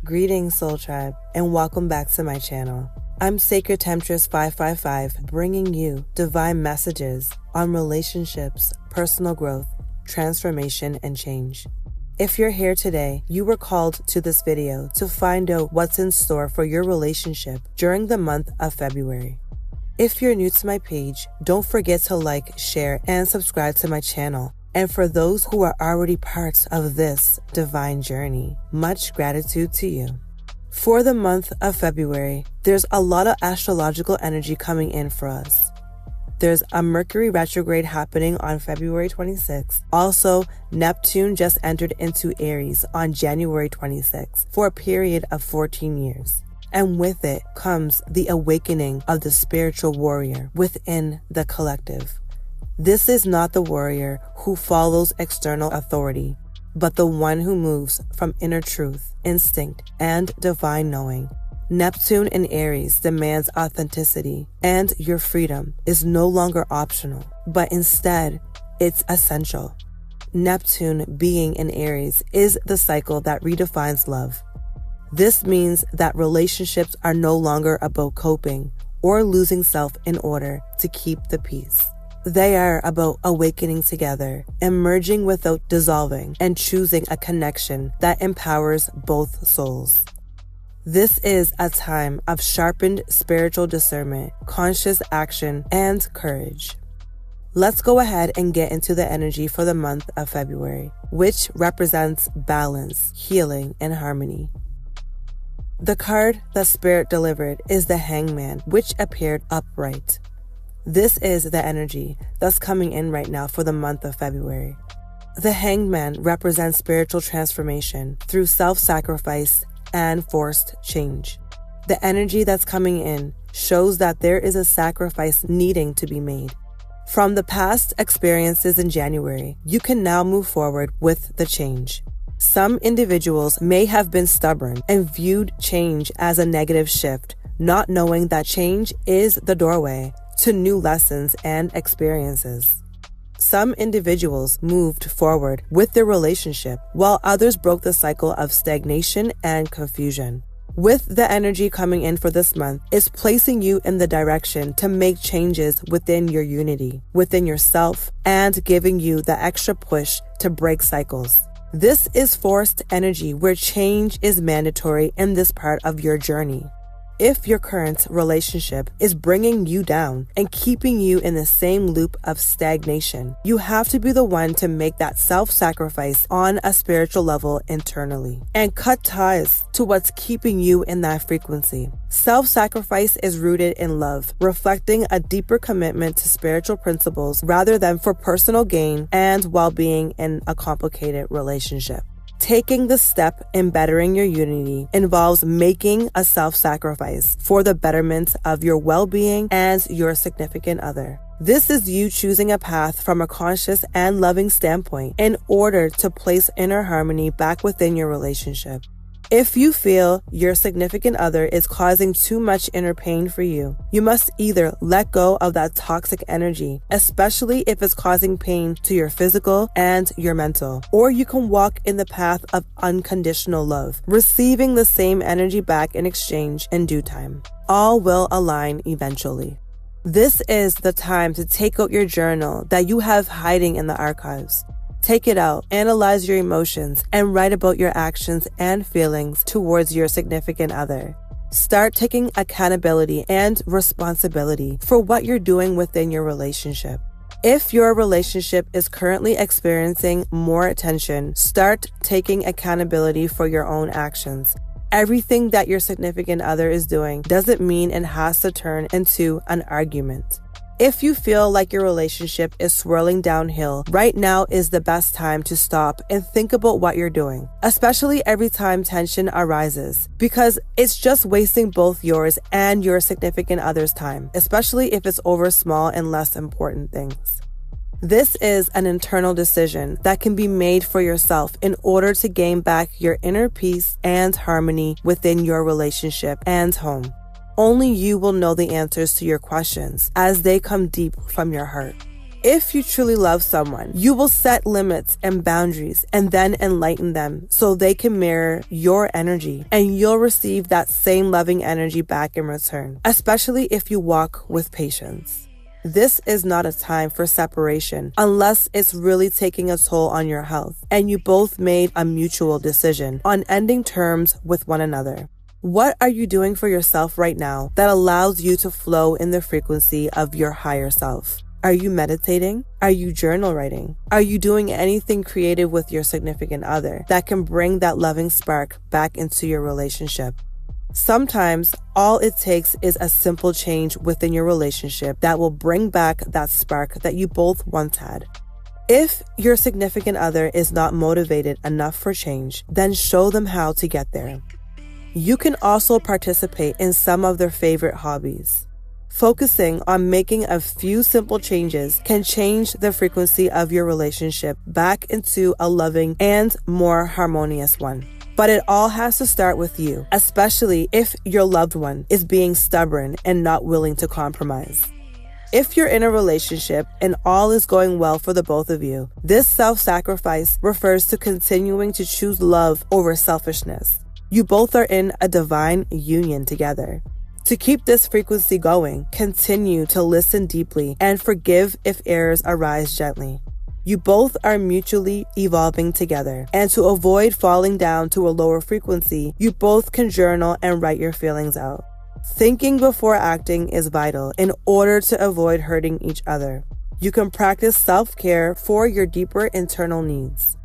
Greetings, Soul Tribe, and welcome back to my channel. I'm Sacred Temptress 555, bringing you divine messages on relationships, personal growth, transformation, and change. If you're here today, you were called to this video to find out what's in store for your relationship during the month of February. If you're new to my page, don't forget to like, share, and subscribe to my channel. And for those who are already parts of this divine journey, much gratitude to you. For the month of February, there's a lot of astrological energy coming in for us. There's a Mercury retrograde happening on February 26th. Also, Neptune just entered into Aries on January 26th for a period of 14 years. And with it comes the awakening of the spiritual warrior within the collective. This is not the warrior who follows external authority, but the one who moves from inner truth, instinct, and divine knowing. Neptune in Aries demands authenticity, and your freedom is no longer optional, but instead, it's essential. Neptune being in Aries is the cycle that redefines love. This means that relationships are no longer about coping or losing self in order to keep the peace. They are about awakening together, emerging without dissolving, and choosing a connection that empowers both souls. This is a time of sharpened spiritual discernment, conscious action, and courage. Let's go ahead and get into the energy for the month of February, which represents balance, healing, and harmony. The card that Spirit delivered is the Hangman, which appeared upright. This is the energy that's coming in right now for the month of February. The Hangman represents spiritual transformation through self-sacrifice and forced change. The energy that's coming in shows that there is a sacrifice needing to be made. From the past experiences in January, you can now move forward with the change. Some individuals may have been stubborn and viewed change as a negative shift, not knowing that change is the doorway to new lessons and experiences. Some individuals moved forward with their relationship, while others broke the cycle of stagnation and confusion. With the energy coming in for this month, is placing you in the direction to make changes within your unity, within yourself, and giving you the extra push to break cycles. This is forced energy where change is mandatory in this part of your journey. If your current relationship is bringing you down and keeping you in the same loop of stagnation, you have to be the one to make that self-sacrifice on a spiritual level internally and cut ties to what's keeping you in that frequency. Self-sacrifice is rooted in love, reflecting a deeper commitment to spiritual principles rather than for personal gain and while being in a complicated relationship. Taking the step in bettering your unity involves making a self-sacrifice for the betterment of your well-being and your significant other. This is you choosing a path from a conscious and loving standpoint in order to place inner harmony back within your relationship. If you feel your significant other is causing too much inner pain for you, you must either let go of that toxic energy, especially if it's causing pain to your physical and your mental, or you can walk in the path of unconditional love, receiving the same energy back in exchange in due time. All will align eventually. This is the time to take out your journal that you have hiding in the archives. Take it out, analyze your emotions, and write about your actions and feelings towards your significant other. Start taking accountability and responsibility for what you're doing within your relationship. If your relationship is currently experiencing more tension, start taking accountability for your own actions. Everything that your significant other is doing doesn't mean it has to turn into an argument. If you feel like your relationship is swirling downhill, right now is the best time to stop and think about what you're doing, especially every time tension arises, because it's just wasting both yours and your significant other's time, especially if it's over small and less important things. This is an internal decision that can be made for yourself in order to gain back your inner peace and harmony within your relationship and home. Only you will know the answers to your questions as they come deep from your heart. If you truly love someone, you will set limits and boundaries and then enlighten them so they can mirror your energy, and you'll receive that same loving energy back in return, especially if you walk with patience. This is not a time for separation unless it's really taking a toll on your health and you both made a mutual decision on ending terms with one another. What are you doing for yourself right now that allows you to flow in the frequency of your higher self? Are you meditating? Are you journal writing? Are you doing anything creative with your significant other that can bring that loving spark back into your relationship? Sometimes all it takes is a simple change within your relationship that will bring back that spark that you both once had. If your significant other is not motivated enough for change, then show them how to get there. You can also participate in some of their favorite hobbies. Focusing on making a few simple changes can change the frequency of your relationship back into a loving and more harmonious one. But it all has to start with you, especially if your loved one is being stubborn and not willing to compromise. If you're in a relationship and all is going well for the both of you, this self-sacrifice refers to continuing to choose love over selfishness. You both are in a divine union together. To keep this frequency going, continue to listen deeply and forgive if errors arise gently. You both are mutually evolving together, and to avoid falling down to a lower frequency, you both can journal and write your feelings out. Thinking before acting is vital in order to avoid hurting each other. You can practice self-care for your deeper internal needs.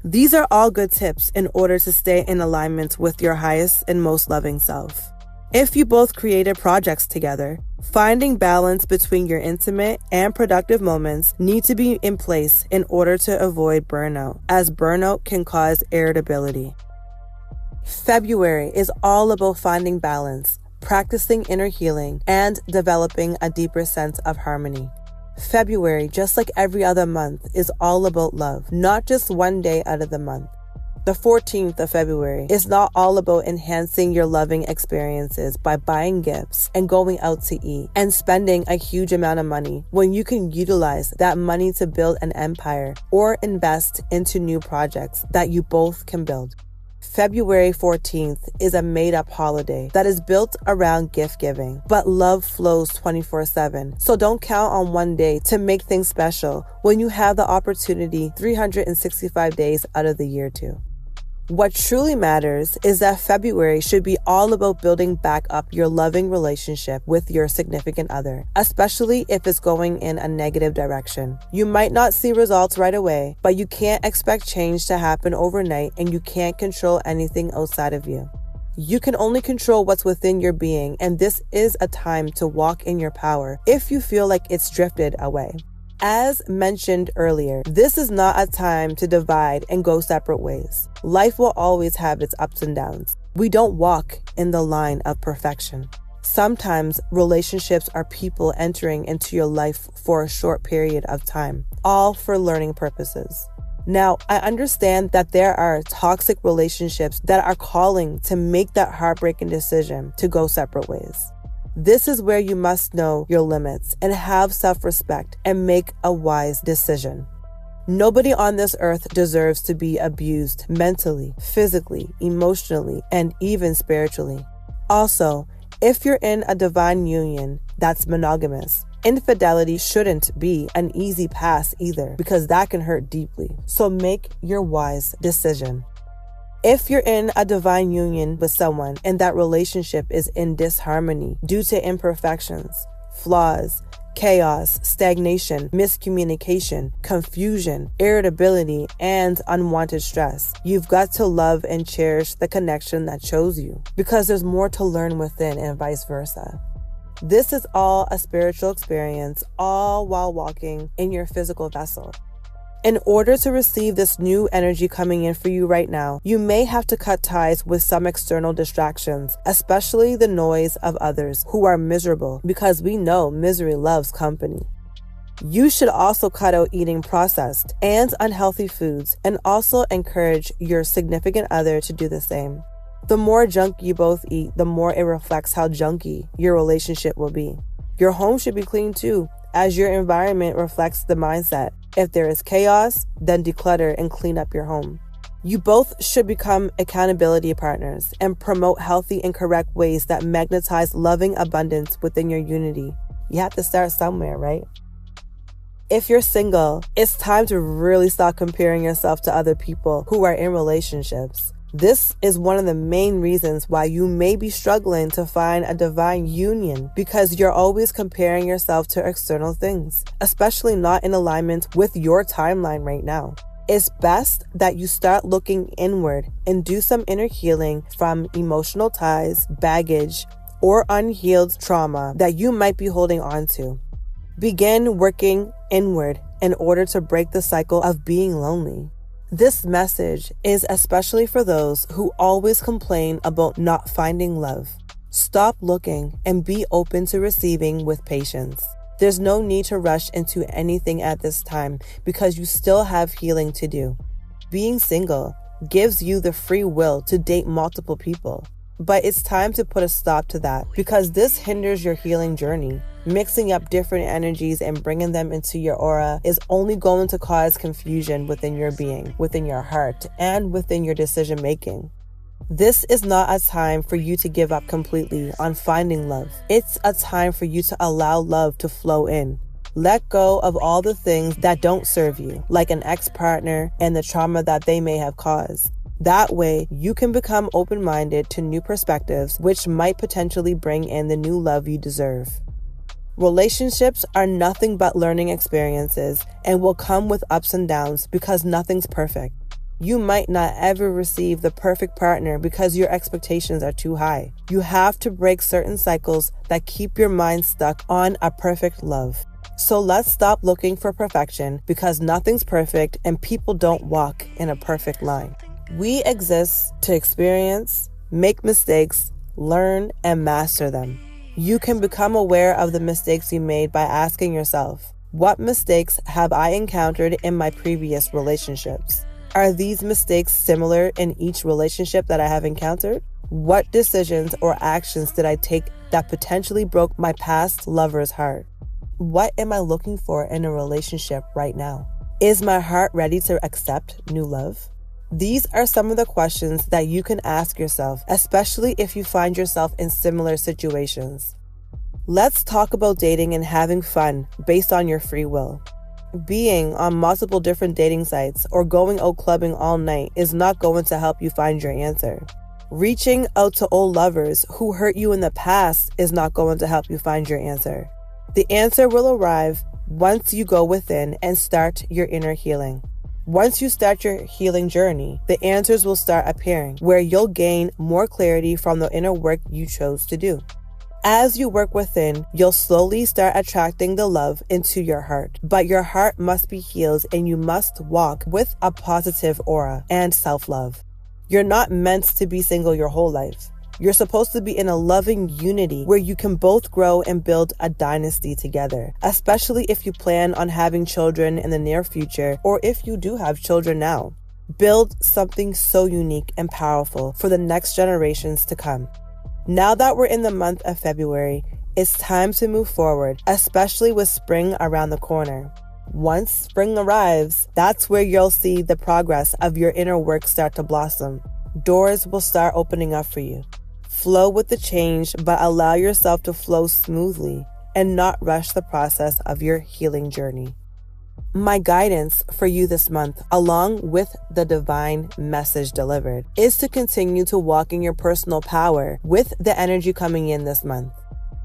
These are all good tips in order to stay in alignment with your highest and most loving self. If you both created projects together, finding balance between your intimate and productive moments need to be in place in order to avoid burnout, as burnout can cause irritability. February is all about finding balance, practicing inner healing, and developing a deeper sense of harmony. February, just like every other month, is all about love, not just one day out of the month. The 14th of February is not all about enhancing your loving experiences by buying gifts and going out to eat and spending a huge amount of money when you can utilize that money to build an empire or invest into new projects that you both can build. February 14th is a made-up holiday that is built around gift giving, but love flows 24/7. So don't count on one day to make things special when you have the opportunity 365 days out of the year to. What truly matters is that February should be all about building back up your loving relationship with your significant other, especially if it's going in a negative direction. You might not see results right away, but you can't expect change to happen overnight, and you can't control anything outside of you. You can only control what's within your being, and this is a time to walk in your power if you feel like it's drifted away. As mentioned earlier, this is not a time to divide and go separate ways. Life will always have its ups and downs. We don't walk in the line of perfection. Sometimes relationships are people entering into your life for a short period of time, all for learning purposes. Now, I understand that there are toxic relationships that are calling to make that heartbreaking decision to go separate ways. This is where you must know your limits and have self-respect and make a wise decision. Nobody on this earth deserves to be abused mentally, physically, emotionally, and even spiritually. Also, if you're in a divine union that's monogamous, infidelity shouldn't be an easy pass either, because that can hurt deeply. So make your wise decision. If you're in a divine union with someone and that relationship is in disharmony due to imperfections, flaws, chaos, stagnation, miscommunication, confusion, irritability, and unwanted stress, you've got to love and cherish the connection that chose you, because there's more to learn within and vice versa. This is all a spiritual experience, all while walking in your physical vessel. In order to receive this new energy coming in for you right now, you may have to cut ties with some external distractions, especially the noise of others who are miserable, because we know misery loves company. You should also cut out eating processed and unhealthy foods, and also encourage your significant other to do the same. The more junk you both eat, the more it reflects how junky your relationship will be. Your home should be clean too, as your environment reflects the mindset. If there is chaos, then declutter and clean up your home. You both should become accountability partners and promote healthy and correct ways that magnetize loving abundance within your unity. You have to start somewhere, right? If you're single, it's time to really stop comparing yourself to other people who are in relationships. This is one of the main reasons why you may be struggling to find a divine union, because you're always comparing yourself to external things, especially not in alignment with your timeline right now. It's best that you start looking inward and do some inner healing from emotional ties, baggage, or unhealed trauma that you might be holding on to. Begin working inward in order to break the cycle of being lonely. This message is especially for those who always complain about not finding love. Stop looking and be open to receiving with patience. There's no need to rush into anything at this time because you still have healing to do. Being single gives you the free will to date multiple people, but it's time to put a stop to that because this hinders your healing journey. Mixing up different energies and bringing them into your aura is only going to cause confusion within your being, within your heart, and within your decision making. This is not a time for you to give up completely on finding love. It's a time for you to allow love to flow in. Let go of all the things that don't serve you, like an ex-partner and the trauma that they may have caused. That way, you can become open-minded to new perspectives, which might potentially bring in the new love you deserve. Relationships are nothing but learning experiences and will come with ups and downs because nothing's perfect. You might not ever receive the perfect partner because your expectations are too high. You have to break certain cycles that keep your mind stuck on a perfect love. So let's stop looking for perfection because nothing's perfect and people don't walk in a perfect line. We exist to experience, make mistakes, learn, and master them. You can become aware of the mistakes you made by asking yourself, what mistakes have I encountered in my previous relationships? Are these mistakes similar in each relationship that I have encountered? What decisions or actions did I take that potentially broke my past lover's heart? What am I looking for in a relationship right now? Is my heart ready to accept new love? These are some of the questions that you can ask yourself, especially if you find yourself in similar situations. Let's talk about dating and having fun based on your free will. Being on multiple different dating sites or going out clubbing all night is not going to help you find your answer. Reaching out to old lovers who hurt you in the past is not going to help you find your answer. The answer will arrive once you go within and start your inner healing. Once you start your healing journey, the answers will start appearing, where you'll gain more clarity from the inner work you chose to do. As you work within, you'll slowly start attracting the love into your heart. But your heart must be healed and you must walk with a positive aura and self-love. You're not meant to be single your whole life. You're supposed to be in a loving unity where you can both grow and build a dynasty together, especially if you plan on having children in the near future or if you do have children now. Build something so unique and powerful for the next generations to come. Now that we're in the month of February, it's time to move forward, especially with spring around the corner. Once spring arrives, that's where you'll see the progress of your inner work start to blossom. Doors will start opening up for you. Flow with the change, but allow yourself to flow smoothly and not rush the process of your healing journey. My guidance for you this month, along with the divine message delivered, is to continue to walk in your personal power with the energy coming in this month.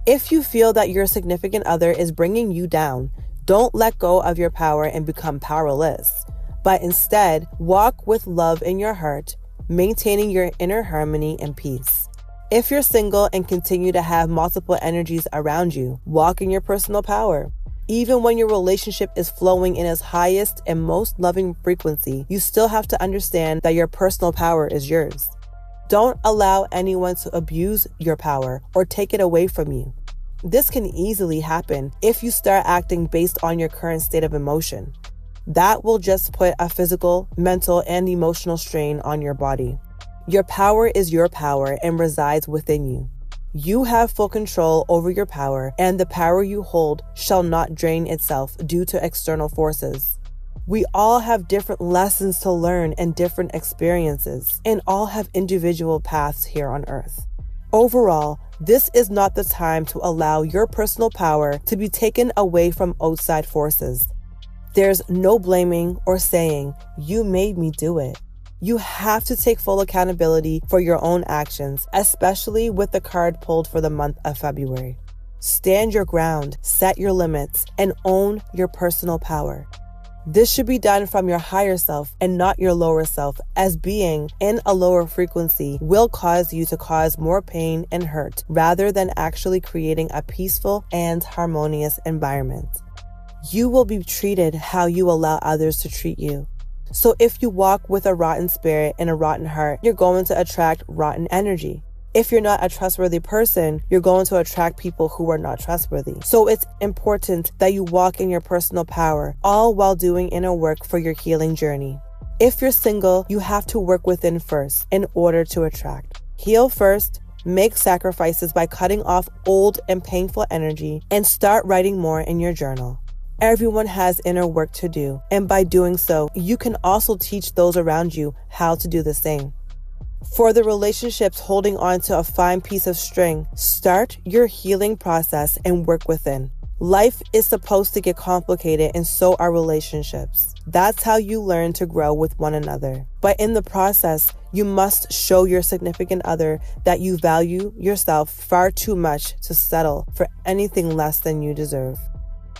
If you feel that your significant other is bringing you down, don't let go of your power and become powerless, but instead walk with love in your heart, maintaining your inner harmony and peace. If you're single and continue to have multiple energies around you, walk in your personal power. Even when your relationship is flowing in its highest and most loving frequency, you still have to understand that your personal power is yours. Don't allow anyone to abuse your power or take it away from you. This can easily happen if you start acting based on your current state of emotion. That will just put a physical, mental, and emotional strain on your body. Your power is your power and resides within you. You have full control over your power, and the power you hold shall not drain itself due to external forces. We all have different lessons to learn and different experiences, and all have individual paths here on earth. Overall, this is not the time to allow your personal power to be taken away from outside forces. There's no blaming or saying, "You made me do it." You have to take full accountability for your own actions, especially with the card pulled for the month of February. Stand your ground, set your limits, and own your personal power. This should be done from your higher self and not your lower self, as being in a lower frequency will cause you to cause more pain and hurt rather than actually creating a peaceful and harmonious environment. You will be treated how you allow others to treat you. So if you walk with a rotten spirit and a rotten heart, you're going to attract rotten energy. If you're not a trustworthy person, you're going to attract people who are not trustworthy. So it's important that you walk in your personal power, all while doing inner work for your healing journey. If you're single, you have to work within first in order to attract. Heal first, make sacrifices by cutting off old and painful energy, and start writing more in your journal. Everyone has inner work to do, and by doing so, you can also teach those around you how to do the same. For the relationships holding on to a fine piece of string, start your healing process and work within. Life is supposed to get complicated, and so are relationships. That's how you learn to grow with one another. But in the process, you must show your significant other that you value yourself far too much to settle for anything less than you deserve.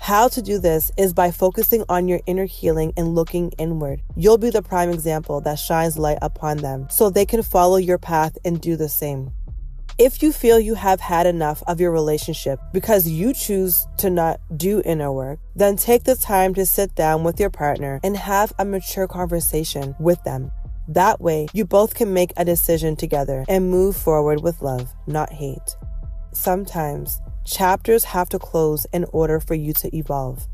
How to do this is by focusing on your inner healing and looking inward. You'll be the prime example that shines light upon them so they can follow your path and do the same. If you feel you have had enough of your relationship because you choose to not do inner work, then take the time to sit down with your partner and have a mature conversation with them. That way, you both can make a decision together and move forward with love, not hate. Sometimes, chapters have to close in order for you to evolve.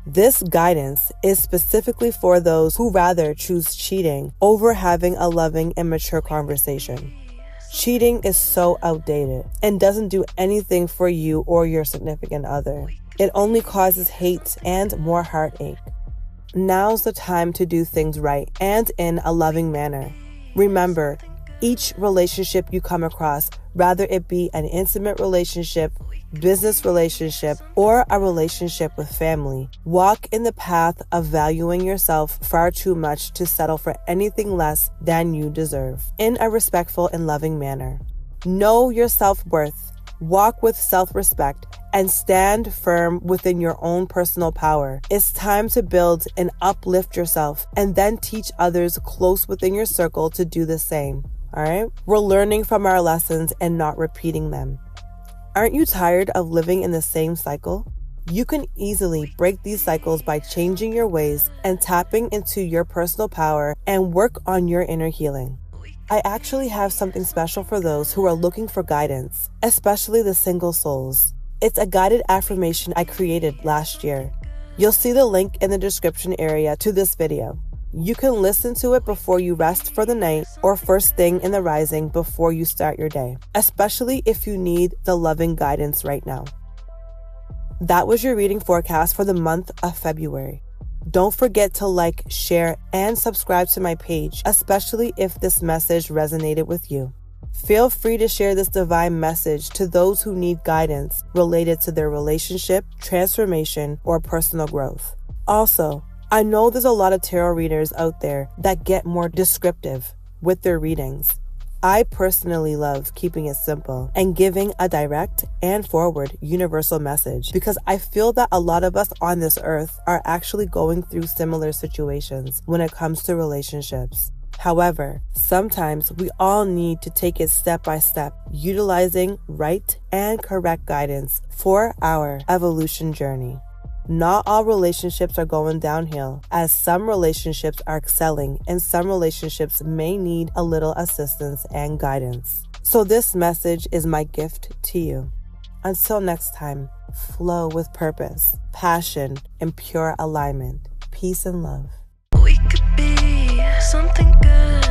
This guidance is specifically for those who rather choose cheating over having a loving and mature conversation. Cheating is so outdated and doesn't do anything for you or your significant other. It only causes hate and more heartache. Now's the time to do things right and in a loving manner. Remember, each relationship you come across, whether it be an intimate relationship, business relationship, or a relationship with family, walk in the path of valuing yourself far too much to settle for anything less than you deserve, in a respectful and loving manner. Know your self-worth, walk with self-respect, and stand firm within your own personal power. It's time to build and uplift yourself, and then teach others close within your circle to do the same. All right? We're learning from our lessons and not repeating them. Aren't you tired of living in the same cycle? You can easily break these cycles by changing your ways and tapping into your personal power and work on your inner healing. I actually have something special for those who are looking for guidance, especially the single souls. It's a guided affirmation I created last year. You'll see the link in the description area to this video. You can listen to it before you rest for the night or first thing in the rising before you start your day, especially if you need the loving guidance right now. That was your reading forecast for the month of February. Don't forget to like, share, and subscribe to my page, especially if this message resonated with you. Feel free to share this divine message to those who need guidance related to their relationship, transformation, or personal growth. Also, I know there's a lot of tarot readers out there that get more descriptive with their readings. I personally love keeping it simple and giving a direct and forward universal message because I feel that a lot of us on this earth are actually going through similar situations when it comes to relationships. However, sometimes we all need to take it step by step, utilizing right and correct guidance for our evolution journey. Not all relationships are going downhill, as some relationships are excelling and some relationships may need a little assistance and guidance. So this message is my gift to you. Until next time, flow with purpose, passion, and pure alignment. Peace and love. We could be something good.